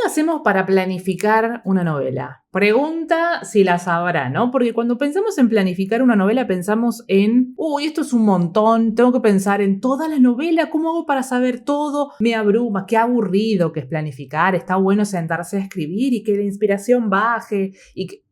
hacemos para planificar una novela? Pregunta si la sabrá, ¿no? Porque cuando pensamos en planificar una novela pensamos en, uy, esto es un montón, tengo que pensar en toda la novela, ¿cómo hago para saber todo? Me abruma, qué aburrido que es planificar, está bueno sentarse a escribir y que la inspiración baje y que...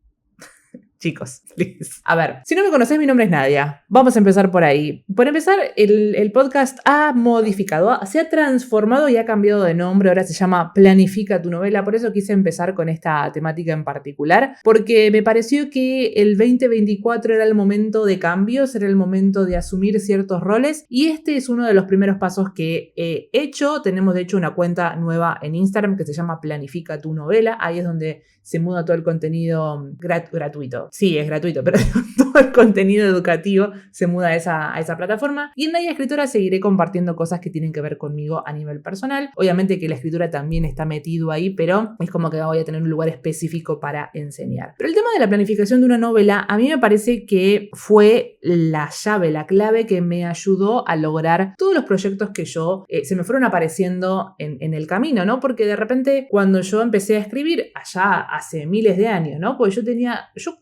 Chicos, please. A ver, si no me conocés, mi nombre es Nadia. Vamos a empezar por ahí. Por empezar, el podcast ha modificado, se ha transformado y ha cambiado de nombre. Ahora se llama Planifica tu novela. Por eso quise empezar con esta temática en particular, porque me pareció que el 2024 era el momento de cambios, era el momento de asumir ciertos roles, y este es uno de los primeros pasos que he hecho. Tenemos, de hecho, una cuenta nueva en Instagram que se llama Planifica tu novela. Ahí es donde se muda todo el contenido gratuito. Sí, es gratuito, pero todo el contenido educativo se muda a esa plataforma. Y en Nadia Escritora seguiré compartiendo cosas que tienen que ver conmigo a nivel personal. Obviamente que la escritura también está metido ahí, pero es como que voy a tener un lugar específico para enseñar. Pero el tema de la planificación de una novela, a mí me parece que fue la llave, la clave que me ayudó a lograr todos los proyectos que se me fueron apareciendo en el camino, ¿no? Porque de repente cuando yo empecé a escribir, allá hace miles de años, ¿no? Porque yo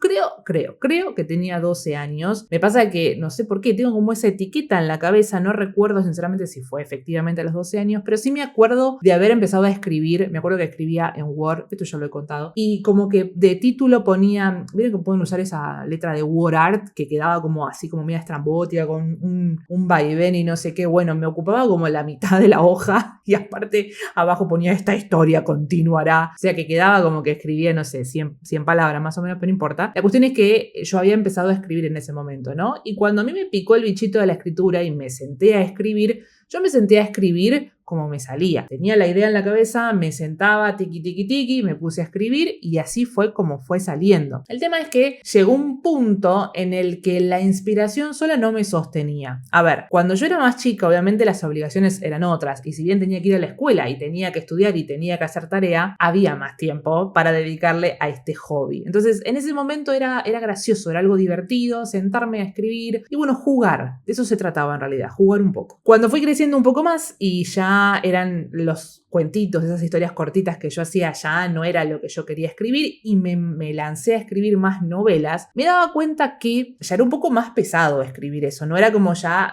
creo que tenía 12 años. Me pasa que, no sé por qué, tengo como esa etiqueta en la cabeza, no recuerdo sinceramente si fue efectivamente a los 12 años, pero sí me acuerdo de haber empezado a escribir. Me acuerdo que escribía en Word, esto ya lo he contado, y como que de título ponía, miren que pueden usar esa letra de Word Art que quedaba como así, como media estrambótica, con un vaivén y no sé qué. Bueno, me ocupaba como la mitad de la hoja y aparte abajo ponía esta historia continuará. O sea que quedaba como que escribía, no sé, 100 palabras más o menos, pero no importa. La cuestión es que yo había empezado a escribir en ese momento, ¿no? Y cuando a mí me picó el bichito de la escritura y me senté a escribir, yo me senté a escribir como me salía. Tenía la idea en la cabeza, me sentaba, tiqui, tiqui, tiqui, me puse a escribir y así fue como fue saliendo. El tema es que llegó un punto en el que la inspiración sola no me sostenía. A ver, cuando yo era más chica, obviamente las obligaciones eran otras, y si bien tenía que ir a la escuela y tenía que estudiar y tenía que hacer tarea, había más tiempo para dedicarle a este hobby. Entonces, en ese momento era gracioso, era algo divertido, sentarme a escribir y bueno, jugar. De eso se trataba en realidad, jugar un poco. Cuando fui creciendo un poco más y ya eran los cuentitos, esas historias cortitas que yo hacía, ya no era lo que yo quería escribir y me lancé a escribir más novelas, me daba cuenta que ya era un poco más pesado escribir eso, no era como ya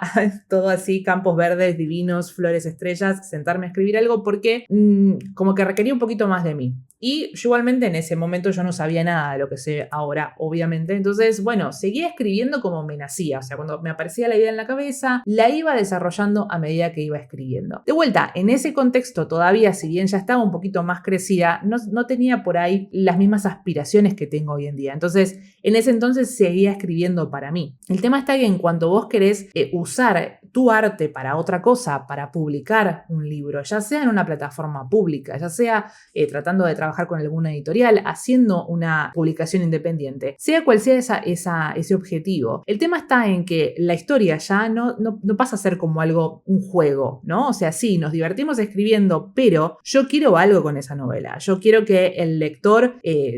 todo así, campos verdes, divinos, flores, estrellas, sentarme a escribir algo porque como que requería un poquito más de mí. Y yo igualmente en ese momento yo no sabía nada de lo que sé ahora, obviamente. Entonces, bueno, seguía escribiendo como me nacía. O sea, cuando me aparecía la idea en la cabeza, la iba desarrollando a medida que iba escribiendo. De vuelta, en ese contexto todavía, si bien ya estaba un poquito más crecida, no tenía por ahí las mismas aspiraciones que tengo hoy en día. Entonces, en ese entonces seguía escribiendo para mí. El tema está que en cuanto vos querés usar tu arte para otra cosa, para publicar un libro, ya sea en una plataforma pública, ya sea tratando de trabajar con alguna editorial, haciendo una publicación independiente, sea cual sea ese objetivo. El tema está en que la historia ya no pasa a ser como algo, un juego, ¿no? O sea, sí, nos divertimos escribiendo, pero yo quiero algo con esa novela. Yo quiero que el lector,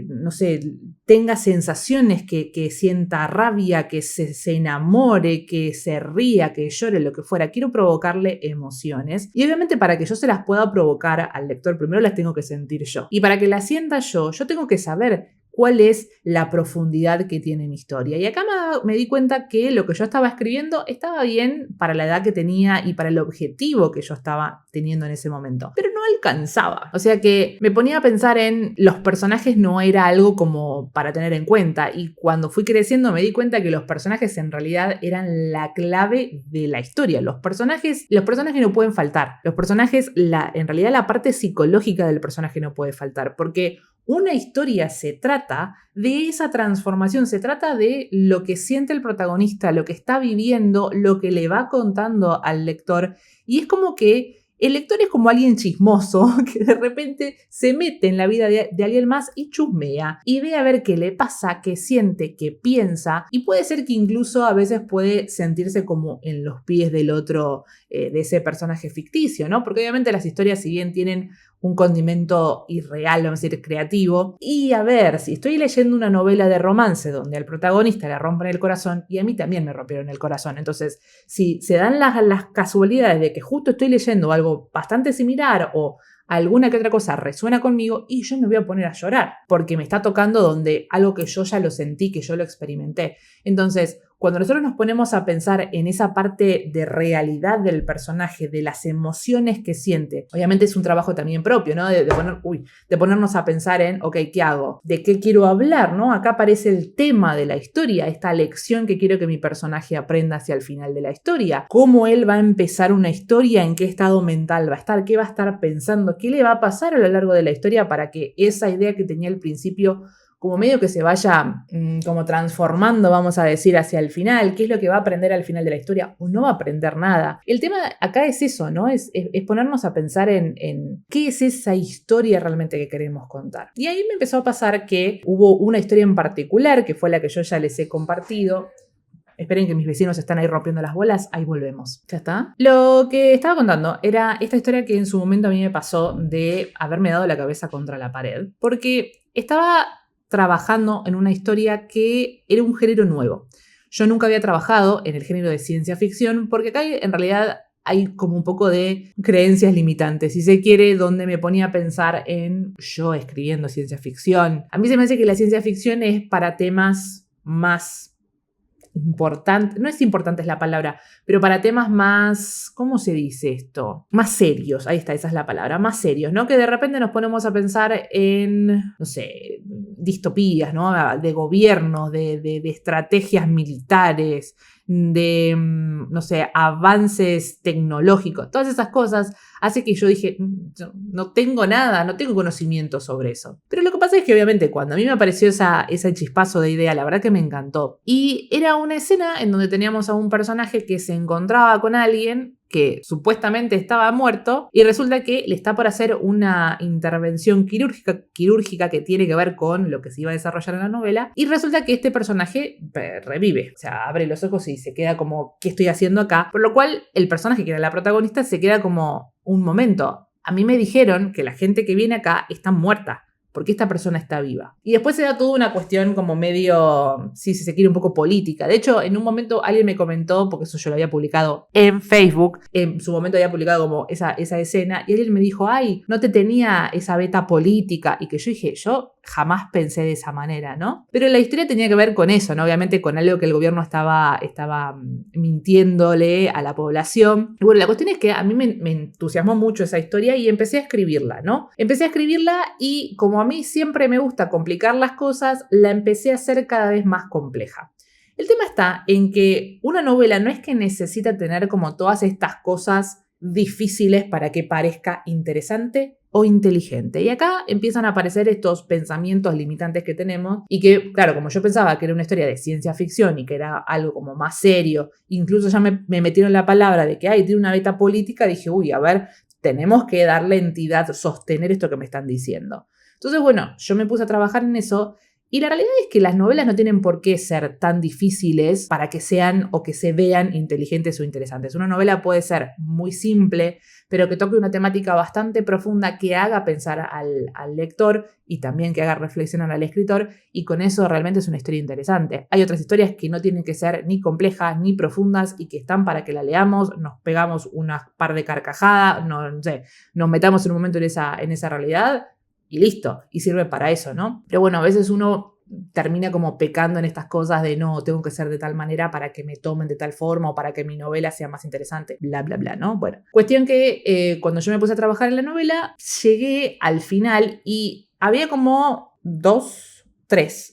no sé, tenga sensaciones, que sienta rabia, que se enamore, que se ría, que llore, lo que fuera. Quiero provocarle emociones. Y obviamente para que yo se las pueda provocar al lector, primero las tengo que sentir yo. Y para que las sienta yo tengo que saber cuál es la profundidad que tiene mi historia. Y acá me di cuenta que lo que yo estaba escribiendo estaba bien para la edad que tenía y para el objetivo que yo estaba teniendo en ese momento. Pero no alcanzaba. O sea que me ponía a pensar en los personajes, no era algo como para tener en cuenta. Y cuando fui creciendo me di cuenta que los personajes en realidad eran la clave de la historia. Los personajes no pueden faltar. Los personajes, en realidad la parte psicológica del personaje no puede faltar. Porque una historia se trata de esa transformación, se trata de lo que siente el protagonista, lo que está viviendo, lo que le va contando al lector. Y es como que el lector es como alguien chismoso que de repente se mete en la vida de alguien más y chusmea y ve a ver qué le pasa, qué siente, qué piensa, y puede ser que incluso a veces puede sentirse como en los pies del otro, de ese personaje ficticio, ¿no? Porque obviamente las historias, si bien tienen un condimento irreal, vamos a decir, creativo. Y a ver, si estoy leyendo una novela de romance donde al protagonista le rompen el corazón, y a mí también me rompieron el corazón, entonces si se dan las casualidades de que justo estoy leyendo algo bastante similar o alguna que otra cosa resuena conmigo y yo me voy a poner a llorar porque me está tocando donde algo que yo ya lo sentí, que yo lo experimenté. Entonces, cuando nosotros nos ponemos a pensar en esa parte de realidad del personaje, de las emociones que siente, obviamente es un trabajo también propio, ¿no? De ponernos a pensar en, ok, ¿qué hago? ¿De qué quiero hablar, no? Acá aparece el tema de la historia, esta lección que quiero que mi personaje aprenda hacia el final de la historia. ¿Cómo él va a empezar una historia? ¿En qué estado mental va a estar? ¿Qué va a estar pensando? ¿Qué le va a pasar a lo largo de la historia para que esa idea que tenía al principio como medio que se vaya como transformando, vamos a decir, hacia el final? ¿Qué es lo que va a aprender al final de la historia? ¿O no va a aprender nada? El tema acá es eso, ¿no? Es ponernos a pensar en qué es esa historia realmente que queremos contar. Y ahí me empezó a pasar que hubo una historia en particular, que fue la que yo ya les he compartido. Esperen que mis vecinos están ahí rompiendo las bolas. Ahí volvemos. ¿Ya está? Lo que estaba contando era esta historia que en su momento a mí me pasó de haberme dado la cabeza contra la pared. Porque estaba trabajando en una historia que era un género nuevo. Yo nunca había trabajado en el género de ciencia ficción porque acá en realidad hay como un poco de creencias limitantes, si se quiere, donde me ponía a pensar en yo escribiendo ciencia ficción. A mí se me hace que la ciencia ficción es para temas más importante, no es importante es la palabra, pero para temas más, ¿cómo se dice esto? Más serios, ahí está, esa es la palabra, más serios, ¿no? Que de repente nos ponemos a pensar en, no sé, distopías, ¿no? De gobiernos, de estrategias militares, de, no sé, avances tecnológicos, todas esas cosas hace que yo dije, no tengo nada, no tengo conocimiento sobre eso. Pero lo que pasa es que obviamente cuando a mí me apareció ese chispazo de idea, la verdad que me encantó. Y era una escena en donde teníamos a un personaje que se encontraba con alguien que supuestamente estaba muerto y resulta que le está por hacer una intervención quirúrgica que tiene que ver con lo que se iba a desarrollar en la novela y resulta que este personaje revive, o sea, abre los ojos y se queda como, ¿qué estoy haciendo acá? Por lo cual el personaje que era la protagonista se queda como un momento. A mí me dijeron que la gente que viene acá está muerta. Porque esta persona está viva. Y después se da toda una cuestión como medio, sí, si se quiere, un poco política. De hecho, en un momento alguien me comentó, porque eso yo lo había publicado en Facebook, en su momento había publicado como esa escena, y alguien me dijo, ay, no te tenía esa beta política. Y que yo dije, yo jamás pensé de esa manera, ¿no? Pero la historia tenía que ver con eso, ¿no? Obviamente con algo que el gobierno estaba mintiéndole a la población. Y bueno, la cuestión es que a mí me entusiasmó mucho esa historia y empecé a escribirla, ¿no? Empecé a escribirla y como a mí siempre me gusta complicar las cosas, la empecé a hacer cada vez más compleja. El tema está en que una novela no es que necesita tener como todas estas cosas difíciles para que parezca interesante o inteligente. Y acá empiezan a aparecer estos pensamientos limitantes que tenemos y que, claro, como yo pensaba que era una historia de ciencia ficción y que era algo como más serio, incluso ya me metieron la palabra de que tiene una beta política, dije, uy, a ver, tenemos que darle entidad, sostener esto que me están diciendo. Entonces, bueno, yo me puse a trabajar en eso y la realidad es que las novelas no tienen por qué ser tan difíciles para que sean o que se vean inteligentes o interesantes. Una novela puede ser muy simple, pero que toque una temática bastante profunda que haga pensar al lector y también que haga reflexionar al escritor y con eso realmente es una historia interesante. Hay otras historias que no tienen que ser ni complejas ni profundas y que están para que la leamos, nos pegamos una par de carcajadas, no sé, nos metamos en un momento en esa realidad y listo, y sirve para eso, ¿no? Pero bueno, a veces uno termina como pecando en estas cosas de no, tengo que ser de tal manera para que me tomen de tal forma o para que mi novela sea más interesante, bla, bla, bla, ¿no? Bueno, cuestión que cuando yo me puse a trabajar en la novela, llegué al final y había como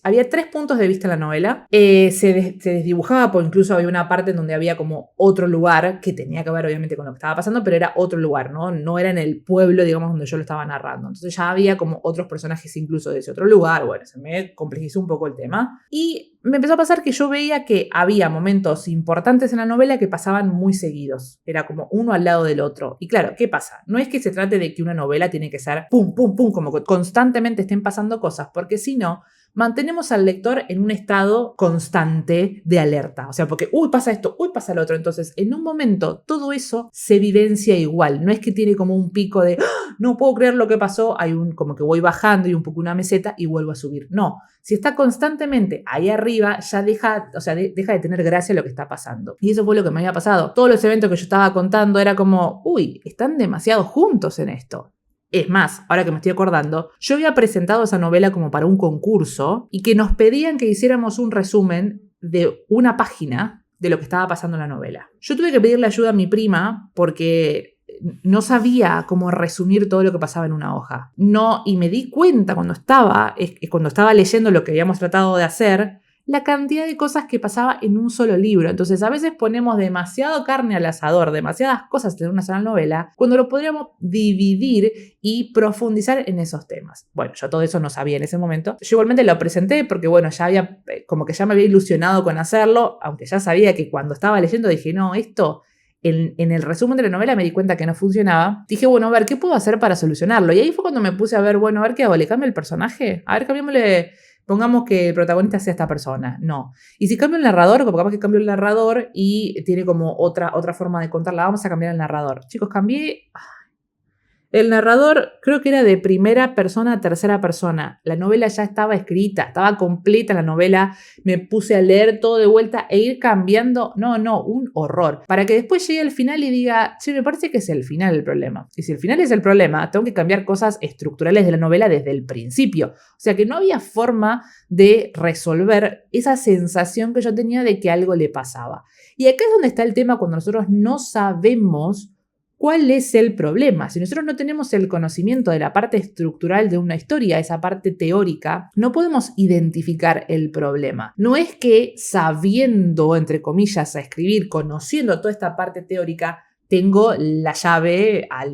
había tres puntos de vista en la novela. Se desdibujaba, porque incluso había una parte en donde había como otro lugar que tenía que ver obviamente con lo que estaba pasando, pero era otro lugar, ¿no? No era en el pueblo, digamos, donde yo lo estaba narrando. Entonces ya había como otros personajes incluso de ese otro lugar. Bueno, se me complejizó un poco el tema. Y me empezó a pasar que yo veía que había momentos importantes en la novela que pasaban muy seguidos. Era como uno al lado del otro. Y claro, ¿qué pasa? No es que se trate de que una novela tiene que ser pum, pum, pum, como que constantemente estén pasando cosas, porque si no, mantenemos al lector en un estado constante de alerta. O sea, porque, uy, pasa esto, uy, pasa lo otro. Entonces, en un momento, todo eso se evidencia igual. No es que tiene como un pico de, no puedo creer lo que pasó, hay como que voy bajando y un poco una meseta y vuelvo a subir. No, si está constantemente ahí arriba, ya deja de tener gracia lo que está pasando. Y eso fue lo que me había pasado. Todos los eventos que yo estaba contando era como, uy, están demasiado juntos en esto. Es más, ahora que me estoy acordando, yo había presentado esa novela como para un concurso y que nos pedían que hiciéramos un resumen de una página de lo que estaba pasando en la novela. Yo tuve que pedirle ayuda a mi prima porque no sabía cómo resumir todo lo que pasaba en una hoja. No, y me di cuenta cuando estaba leyendo lo que habíamos tratado de hacer, la cantidad de cosas que pasaba en un solo libro. Entonces, a veces ponemos demasiado carne al asador, demasiadas cosas en una sola novela, cuando lo podríamos dividir y profundizar en esos temas. Bueno, yo todo eso no sabía en ese momento. Yo igualmente lo presenté porque, bueno, como que ya me había ilusionado con hacerlo, aunque ya sabía que cuando estaba leyendo dije, no, esto... En el resumen de la novela me di cuenta que no funcionaba. Dije, bueno, a ver, ¿qué puedo hacer para solucionarlo? Y ahí fue cuando me puse a ver, bueno, a ver qué hago, ¿le cambio el personaje? A ver, cambiémosle, pongamos que el protagonista sea esta persona. No. Y si cambio el narrador, como capaz que cambio el narrador y tiene como otra forma de contarla, vamos a cambiar el narrador. Chicos, cambié... El narrador creo que era de primera persona a tercera persona. La novela ya estaba escrita, estaba completa la novela. Me puse a leer todo de vuelta e ir cambiando. No, un horror. Para que después llegue al final y diga, sí, me parece que es el final el problema. Y si el final es el problema, tengo que cambiar cosas estructurales de la novela desde el principio. O sea que no había forma de resolver esa sensación que yo tenía de que algo le pasaba. Y acá es donde está el tema cuando nosotros no sabemos ¿cuál es el problema? Si nosotros no tenemos el conocimiento de la parte estructural de una historia, esa parte teórica, no podemos identificar el problema. No es que sabiendo, entre comillas, a escribir, conociendo toda esta parte teórica, tengo la llave al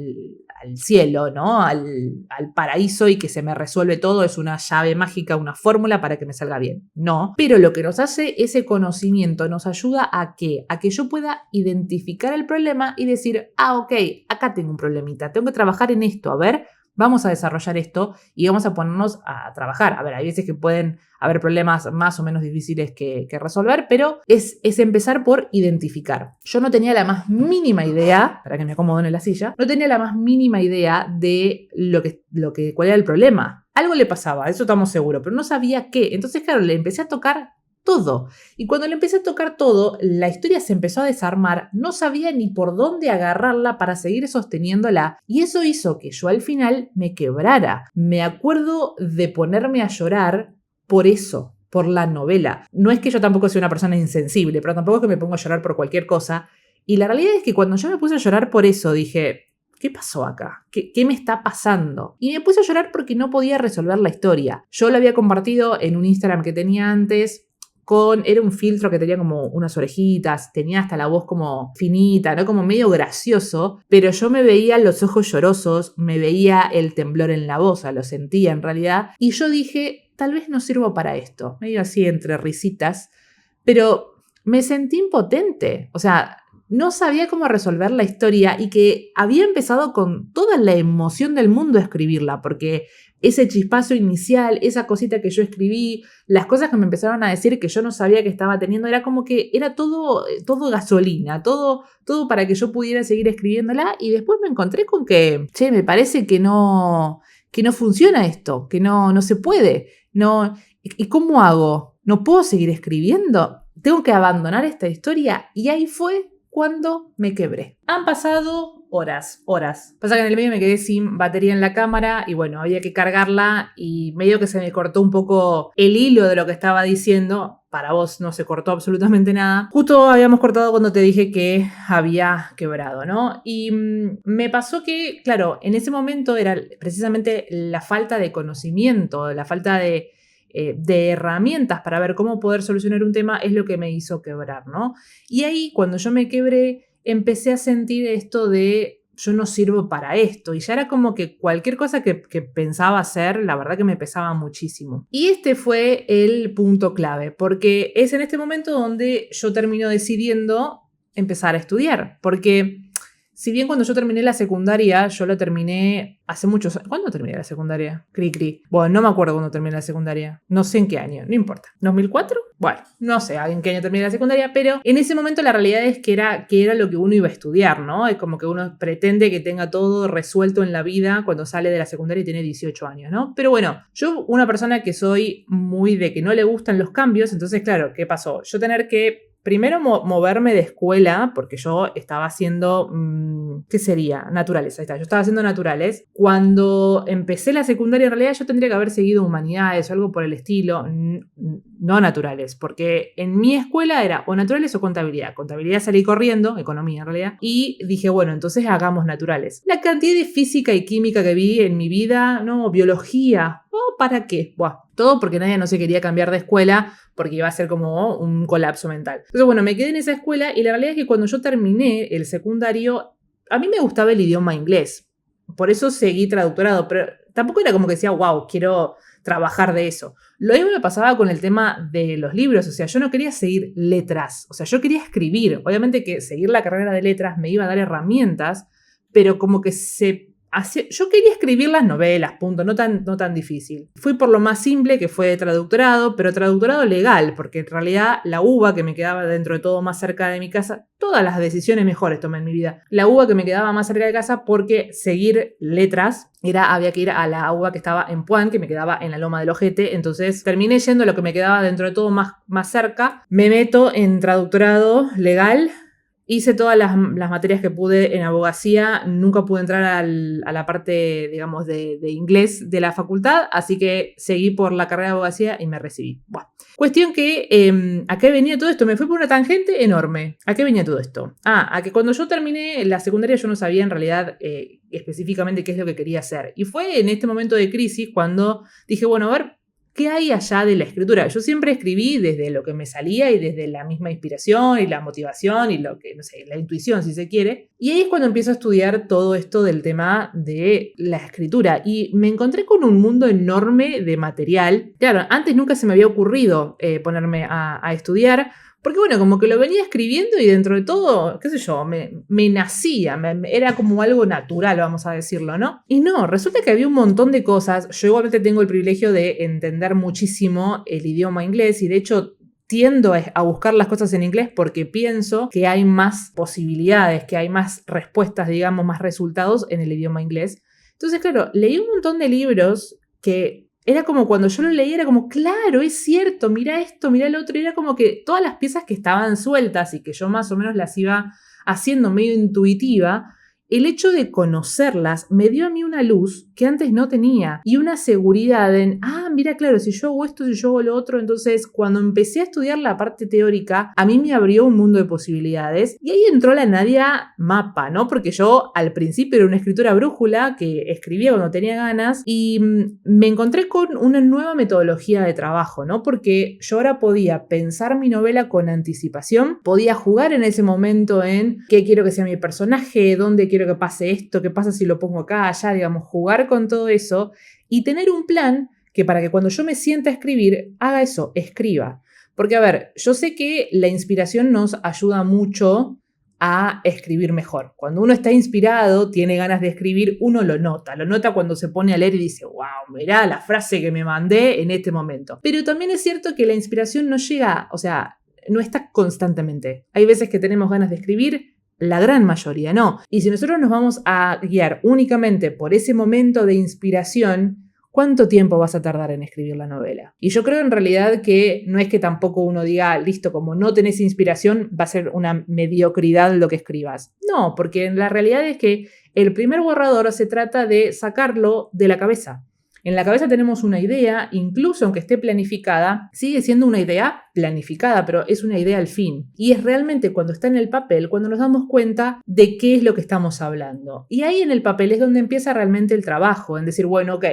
cielo, ¿no? Al paraíso y que se me resuelve todo, es una llave mágica, una fórmula para que me salga bien. No, pero lo que nos hace ese conocimiento nos ayuda a ¿qué? A que yo pueda identificar el problema y decir, ok, acá tengo un problemita, tengo que trabajar en esto, a ver, vamos a desarrollar esto y vamos a ponernos a trabajar. A ver, hay veces que pueden haber problemas más o menos difíciles que resolver, pero es empezar por identificar. Yo no tenía la más mínima idea, para que me acomodo en la silla, no tenía la más mínima idea de cuál era el problema. Algo le pasaba, eso estamos seguros, pero no sabía qué. Entonces, claro, le empecé a tocar todo. Y cuando le empecé a tocar todo, la historia se empezó a desarmar, no sabía ni por dónde agarrarla para seguir sosteniéndola. Y eso hizo que yo al final me quebrara. Me acuerdo de ponerme a llorar por eso, por la novela. No es que yo tampoco sea una persona insensible, pero tampoco es que me pongo a llorar por cualquier cosa. Y la realidad es que cuando yo me puse a llorar por eso, dije, ¿qué pasó acá? ¿Qué me está pasando? Y me puse a llorar porque no podía resolver la historia. Yo lo había compartido en un Instagram que tenía antes. Era un filtro que tenía como unas orejitas, tenía hasta la voz como finita, ¿no? Como medio gracioso, pero yo me veía los ojos llorosos, me veía el temblor en la voz, lo sentía en realidad, y yo dije, tal vez no sirvo para esto, medio así entre risitas, pero me sentí impotente, o sea, no sabía cómo resolver la historia y que había empezado con toda la emoción del mundo a escribirla, porque ese chispazo inicial, esa cosita que yo escribí, las cosas que me empezaron a decir que yo no sabía que estaba teniendo, era como que era todo gasolina, todo para que yo pudiera seguir escribiéndola y después me encontré con que, me parece que no funciona esto, que no se puede, no, ¿y cómo hago? ¿No puedo seguir escribiendo? ¿Tengo que abandonar esta historia? Y ahí fue cuando me quebré. Han pasado horas. Pasa que en el medio me quedé sin batería en la cámara y bueno, había que cargarla y medio que se me cortó un poco el hilo de lo que estaba diciendo. Para vos no se cortó absolutamente nada. Justo habíamos cortado cuando te dije que había quebrado, ¿no? Y me pasó que, claro, en ese momento era precisamente la falta de conocimiento, la falta de herramientas para ver cómo poder solucionar un tema es lo que me hizo quebrar, ¿no? Y ahí, cuando yo me quebré, empecé a sentir esto de yo no sirvo para esto. Y ya era como que cualquier cosa que pensaba hacer, la verdad que me pesaba muchísimo. Y este fue el punto clave, porque es en este momento donde yo termino decidiendo empezar a estudiar. Porque si bien cuando yo terminé la secundaria, yo la terminé hace muchos años. ¿Cuándo terminé la secundaria? Cri. Bueno, no me acuerdo cuándo terminé la secundaria. No sé en qué año, no importa. ¿2004? Bueno, no sé en qué año terminé la secundaria, pero en ese momento la realidad es que era lo que uno iba a estudiar, ¿no? Es como que uno pretende que tenga todo resuelto en la vida cuando sale de la secundaria y tiene 18 años, ¿no? Pero bueno, yo una persona que soy muy de que no le gustan los cambios, entonces claro, ¿qué pasó? Yo tener que primero moverme de escuela, porque yo estaba haciendo, ¿qué sería? Naturales, ahí está, yo estaba haciendo naturales. Cuando empecé la secundaria, en realidad yo tendría que haber seguido humanidades o algo por el estilo, no naturales, porque en mi escuela era o naturales o contabilidad. Contabilidad salí corriendo, economía en realidad, y dije, bueno, entonces hagamos naturales. La cantidad de física y química que vi en mi vida, no, biología, ¿para qué? Buah, todo porque nadie no se quería cambiar de escuela porque iba a ser como un colapso mental. Entonces, bueno, me quedé en esa escuela y la realidad es que cuando yo terminé el secundario, a mí me gustaba el idioma inglés. Por eso seguí traductorado, pero tampoco era como que decía, wow, quiero trabajar de eso. Lo mismo me pasaba con el tema de los libros, o sea, yo no quería seguir letras, o sea, yo quería escribir. Obviamente que seguir la carrera de letras me iba a dar herramientas, pero como que yo quería escribir las novelas, punto, no tan difícil. Fui por lo más simple, que fue traductorado, pero traductorado legal, porque en realidad la UBA, que me quedaba dentro de todo más cerca de mi casa, todas las decisiones mejores tomé en mi vida. La UBA que me quedaba más cerca de casa porque seguir letras había que ir a la UBA que estaba en Puan, que me quedaba en la Loma del Ojete, entonces terminé yendo a lo que me quedaba dentro de todo más cerca. Me meto en traductorado legal. Hice todas las materias que pude en abogacía, nunca pude entrar a la parte, digamos, de inglés de la facultad, así que seguí por la carrera de abogacía y me recibí. Bueno, cuestión que, ¿a qué venía todo esto? Me fui por una tangente enorme. ¿A qué venía todo esto? A que cuando yo terminé la secundaria yo no sabía en realidad específicamente qué es lo que quería hacer. Y fue en este momento de crisis cuando dije, bueno, a ver, ¿qué hay allá de la escritura? Yo siempre escribí desde lo que me salía y desde la misma inspiración y la motivación y lo que, no sé, la intuición, si se quiere. Y ahí es cuando empiezo a estudiar todo esto del tema de la escritura. Y me encontré con un mundo enorme de material. Claro, antes nunca se me había ocurrido ponerme a estudiar. Porque bueno, como que lo venía escribiendo y dentro de todo, qué sé yo, me nacía, era como algo natural, vamos a decirlo, ¿no? Y no, resulta que había un montón de cosas. Yo igualmente tengo el privilegio de entender muchísimo el idioma inglés y de hecho tiendo a buscar las cosas en inglés porque pienso que hay más posibilidades, que hay más respuestas, digamos, más resultados en el idioma inglés. Entonces, claro, leí un montón de libros que era como cuando yo lo leía, era como, claro, es cierto, mira esto, mira el otro. Y era como que todas las piezas que estaban sueltas y que yo más o menos las iba haciendo medio intuitiva, el hecho de conocerlas me dio a mí una luz que antes no tenía y una seguridad en, mira, claro, si yo hago esto, si yo hago lo otro. Entonces, cuando empecé a estudiar la parte teórica, a mí me abrió un mundo de posibilidades y ahí entró la Nadia Mapa, ¿no? Porque yo al principio era una escritora brújula que escribía cuando tenía ganas y me encontré con una nueva metodología de trabajo, ¿no? Porque yo ahora podía pensar mi novela con anticipación, podía jugar en ese momento en qué quiero que sea mi personaje, dónde quiero que pase esto, qué pasa si lo pongo acá, allá, digamos, jugar con todo eso y tener un plan que para que cuando yo me sienta a escribir, haga eso, escriba. Porque, a ver, yo sé que la inspiración nos ayuda mucho a escribir mejor. Cuando uno está inspirado, tiene ganas de escribir, uno lo nota cuando se pone a leer y dice, wow, mirá la frase que me mandé en este momento. Pero también es cierto que la inspiración no llega, o sea, no está constantemente. Hay veces que tenemos ganas de escribir, la gran mayoría no. Y si nosotros nos vamos a guiar únicamente por ese momento de inspiración, ¿cuánto tiempo vas a tardar en escribir la novela? Y yo creo en realidad que no es que tampoco uno diga, listo, como no tenés inspiración, va a ser una mediocridad lo que escribas. No, porque la realidad es que el primer borrador se trata de sacarlo de la cabeza. En la cabeza tenemos una idea, incluso aunque esté planificada, sigue siendo una idea planificada, pero es una idea al fin. Y es realmente cuando está en el papel, cuando nos damos cuenta de qué es lo que estamos hablando. Y ahí en el papel es donde empieza realmente el trabajo, en decir, bueno, ok,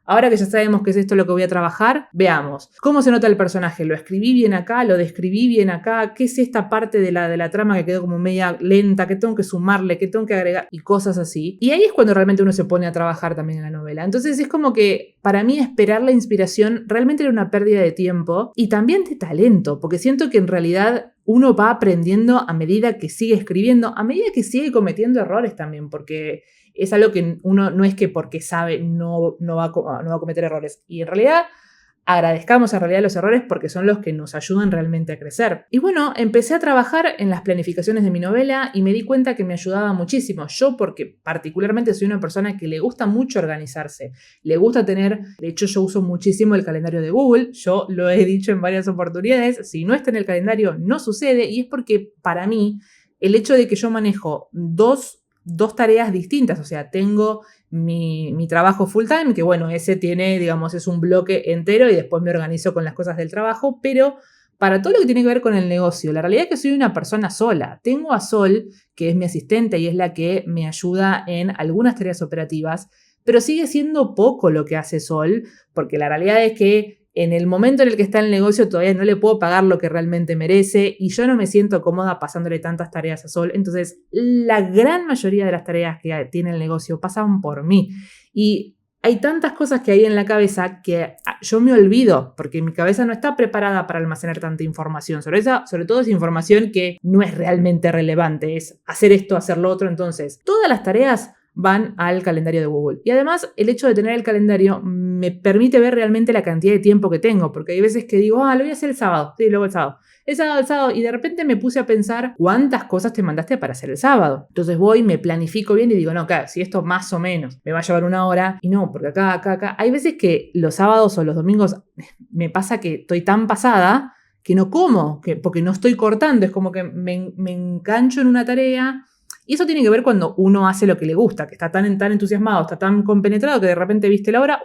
ahora que ya sabemos qué es esto lo que voy a trabajar, veamos. ¿Cómo se nota el personaje? ¿Lo escribí bien acá? ¿Lo describí bien acá? ¿Qué es esta parte de la trama que quedó como media lenta? ¿Qué tengo que sumarle? ¿Qué tengo que agregar? Y cosas así. Y ahí es cuando realmente uno se pone a trabajar también en la novela. Entonces es como que para mí esperar la inspiración realmente era una pérdida de tiempo y también de talento, porque siento que en realidad uno va aprendiendo a medida que sigue escribiendo, a medida que sigue cometiendo errores también, porque es algo que uno no es que porque sabe no va a cometer errores. Y en realidad agradezcamos en realidad los errores porque son los que nos ayudan realmente a crecer. Y bueno, empecé a trabajar en las planificaciones de mi novela y me di cuenta que me ayudaba muchísimo. Yo, porque particularmente soy una persona que le gusta mucho organizarse, le gusta tener, de hecho yo uso muchísimo el calendario de Google, yo lo he dicho en varias oportunidades, si no está en el calendario no sucede, y es porque para mí el hecho de que yo manejo dos tareas distintas, o sea, tengo mi trabajo full time, que bueno, ese tiene, digamos, es un bloque entero y después me organizo con las cosas del trabajo, pero para todo lo que tiene que ver con el negocio, la realidad es que soy una persona sola. Tengo a Sol, que es mi asistente y es la que me ayuda en algunas tareas operativas, pero sigue siendo poco lo que hace Sol, porque la realidad es que en el momento en el que está el negocio todavía no le puedo pagar lo que realmente merece y yo no me siento cómoda pasándole tantas tareas a Sol. Entonces, la gran mayoría de las tareas que tiene el negocio pasan por mí. Y hay tantas cosas que hay en la cabeza que yo me olvido porque mi cabeza no está preparada para almacenar tanta información. Sobre todo es información que no es realmente relevante. Es hacer esto, hacer lo otro. Entonces, todas las tareas van al calendario de Google. Y además, el hecho de tener el calendario me permite ver realmente la cantidad de tiempo que tengo, porque hay veces que digo, lo voy a hacer el sábado, sí, luego el sábado. El sábado, y de repente me puse a pensar cuántas cosas te mandaste para hacer el sábado. Entonces voy, me planifico bien y digo, no, claro, si esto más o menos me va a llevar una hora, y no, porque acá. Hay veces que los sábados o los domingos me pasa que estoy tan pasada que no como, porque no estoy cortando, es como que me engancho en una tarea. Y eso tiene que ver cuando uno hace lo que le gusta, que está tan entusiasmado, está tan compenetrado que de repente viste la hora,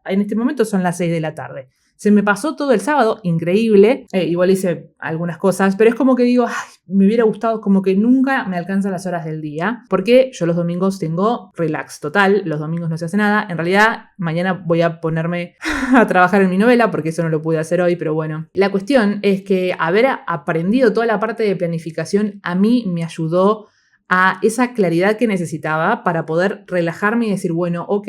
en este momento son las 6 de la tarde. Se me pasó todo el sábado, increíble, igual hice algunas cosas, pero es como que digo, me hubiera gustado, como que nunca me alcanzan las horas del día, porque yo los domingos tengo relax total, los domingos no se hace nada. En realidad, mañana voy a ponerme a trabajar en mi novela, porque eso no lo pude hacer hoy, pero bueno. La cuestión es que haber aprendido toda la parte de planificación a mí me ayudó a esa claridad que necesitaba para poder relajarme y decir, bueno, ok,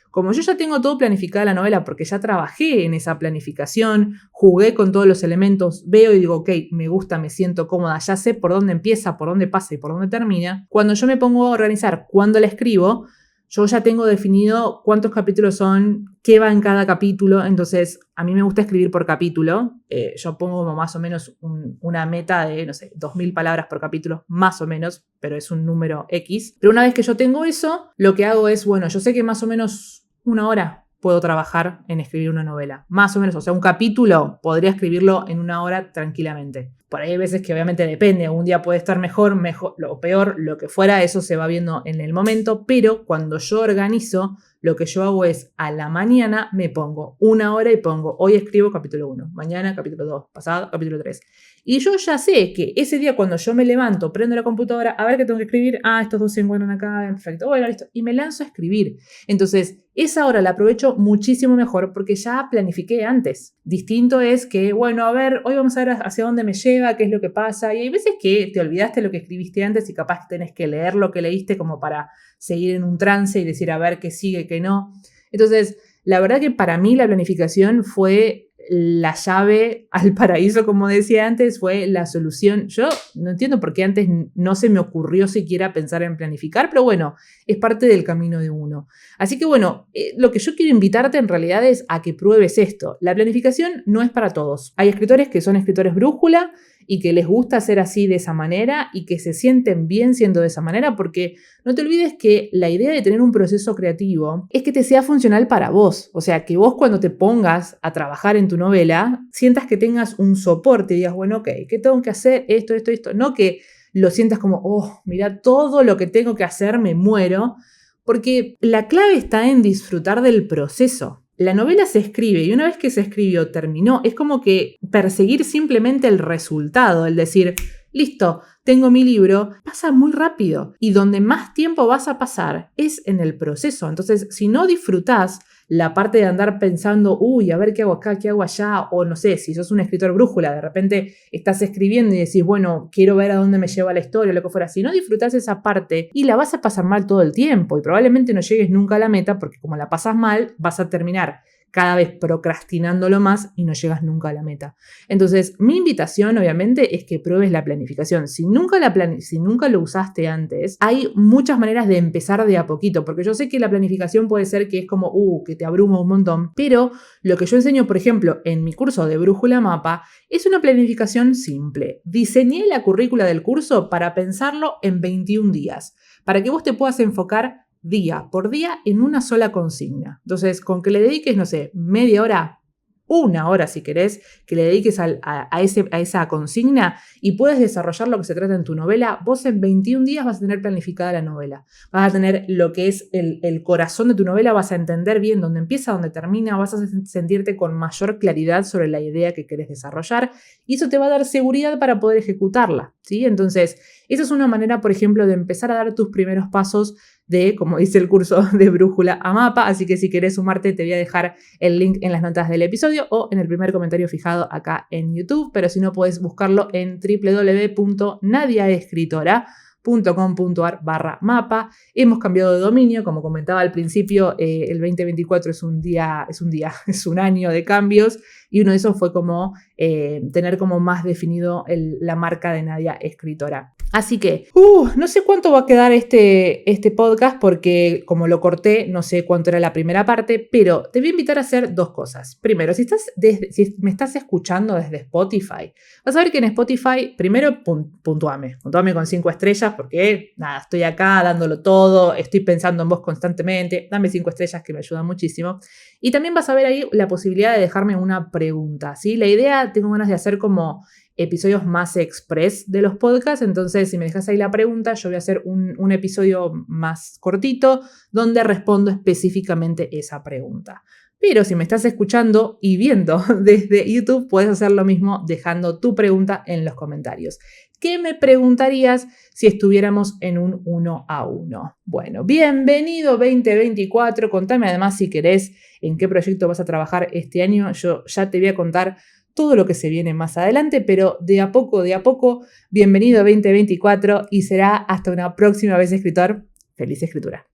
como yo ya tengo todo planificado la novela porque ya trabajé en esa planificación, jugué con todos los elementos, veo y digo, ok, me gusta, me siento cómoda, ya sé por dónde empieza, por dónde pasa y por dónde termina. Cuando yo me pongo a organizar cuándo la escribo, yo ya tengo definido cuántos capítulos son, qué va en cada capítulo. Entonces, a mí me gusta escribir por capítulo. Yo pongo como más o menos una meta de, 2000 palabras por capítulo, más o menos, pero es un número X. Pero una vez que yo tengo eso, lo que hago es, bueno, yo sé que más o menos una hora puedo trabajar en escribir una novela. Más o menos, o sea, un capítulo podría escribirlo en una hora tranquilamente. Por ahí hay veces que obviamente depende, un día puede estar mejor o peor, lo que fuera, eso se va viendo en el momento, pero cuando yo organizo, lo que yo hago es a la mañana me pongo una hora y pongo, hoy escribo capítulo 1, mañana capítulo 2, pasado capítulo 3. Y yo ya sé que ese día cuando yo me levanto, prendo la computadora, a ver qué tengo que escribir, estos dos se encuentran acá, perfecto, bueno, listo, y me lanzo a escribir. Entonces, esa hora la aprovecho muchísimo mejor porque ya planifiqué antes. Distinto es que, bueno, a ver, hoy vamos a ver hacia dónde me lleva, qué es lo que pasa, y hay veces que te olvidaste lo que escribiste antes y capaz que tenés que leer lo que leíste como para seguir en un trance y decir a ver qué sigue, qué no. Entonces, la verdad que para mí la planificación fue la llave al paraíso, como decía antes, fue la solución. Yo no entiendo por qué antes no se me ocurrió siquiera pensar en planificar, pero bueno, es parte del camino de uno. Así que bueno, lo que yo quiero invitarte en realidad es a que pruebes esto. La planificación no es para todos. Hay escritores que son escritores brújula y que les gusta hacer así de esa manera y que se sienten bien siendo de esa manera, porque no te olvides que la idea de tener un proceso creativo es que te sea funcional para vos. O sea, que vos cuando te pongas a trabajar en tu novela, sientas que tengas un soporte y digas, bueno, ok, ¿qué tengo que hacer? Esto. No que lo sientas como, mira, todo lo que tengo que hacer, me muero. Porque la clave está en disfrutar del proceso. La novela se escribe y una vez que se escribió, terminó. Es como que perseguir simplemente el resultado, el decir, listo, tengo mi libro, pasa muy rápido. Y donde más tiempo vas a pasar es en el proceso. Entonces, si no disfrutás la parte de andar pensando, a ver qué hago acá, qué hago allá, o no sé, si sos un escritor brújula, de repente estás escribiendo y decís, bueno, quiero ver a dónde me lleva la historia, lo que fuera. Si no disfrutás esa parte y la vas a pasar mal todo el tiempo y probablemente no llegues nunca a la meta porque como la pasas mal, vas a terminar cada vez procrastinándolo más y no llegas nunca a la meta. Entonces, mi invitación obviamente es que pruebes la planificación. Si nunca lo usaste antes, hay muchas maneras de empezar de a poquito, porque yo sé que la planificación puede ser que es como, que te abruma un montón, pero lo que yo enseño, por ejemplo, en mi curso de Brújula Mapa, es una planificación simple. Diseñé la currícula del curso para pensarlo en 21 días, para que vos te puedas enfocar día por día en una sola consigna. Entonces, con que le dediques, no sé, media hora, una hora si querés, que le dediques a esa consigna y puedes desarrollar lo que se trata en tu novela, vos en 21 días vas a tener planificada la novela. Vas a tener lo que es el corazón de tu novela, vas a entender bien dónde empieza, dónde termina, vas a sentirte con mayor claridad sobre la idea que querés desarrollar y eso te va a dar seguridad para poder ejecutarla, ¿sí? Entonces, esa es una manera, por ejemplo, de empezar a dar tus primeros pasos de, como dice el curso, de Brújula a Mapa, así que si querés sumarte te voy a dejar el link en las notas del episodio o en el primer comentario fijado acá en YouTube, pero si no podés buscarlo en www.nadiaescritora.com.ar/mapa. Hemos cambiado de dominio, como comentaba al principio, el 2024 es un año de cambios y uno de esos fue como tener como más definido la marca de Nadia Escritora. Así que, no sé cuánto va a quedar este podcast porque como lo corté, no sé cuánto era la primera parte, pero te voy a invitar a hacer dos cosas. Primero, si me estás escuchando desde Spotify, vas a ver que en Spotify, primero, puntuame con 5 estrellas porque, nada, estoy acá dándolo todo, estoy pensando en vos constantemente, dame 5 estrellas que me ayudan muchísimo. Y también vas a ver ahí la posibilidad de dejarme una pregunta, ¿sí? La idea, tengo ganas de hacer como episodios más express de los podcasts, entonces si me dejas ahí la pregunta, yo voy a hacer un episodio más cortito donde respondo específicamente esa pregunta. Pero si me estás escuchando y viendo desde YouTube, puedes hacer lo mismo dejando tu pregunta en los comentarios. ¿Qué me preguntarías si estuviéramos en un 1 a 1? Bueno, bienvenido 2024. Contame además si querés en qué proyecto vas a trabajar este año. Yo ya te voy a contar todo lo que se viene más adelante, pero de a poco, bienvenido 2024 y será hasta una próxima vez, escritor. Feliz escritura.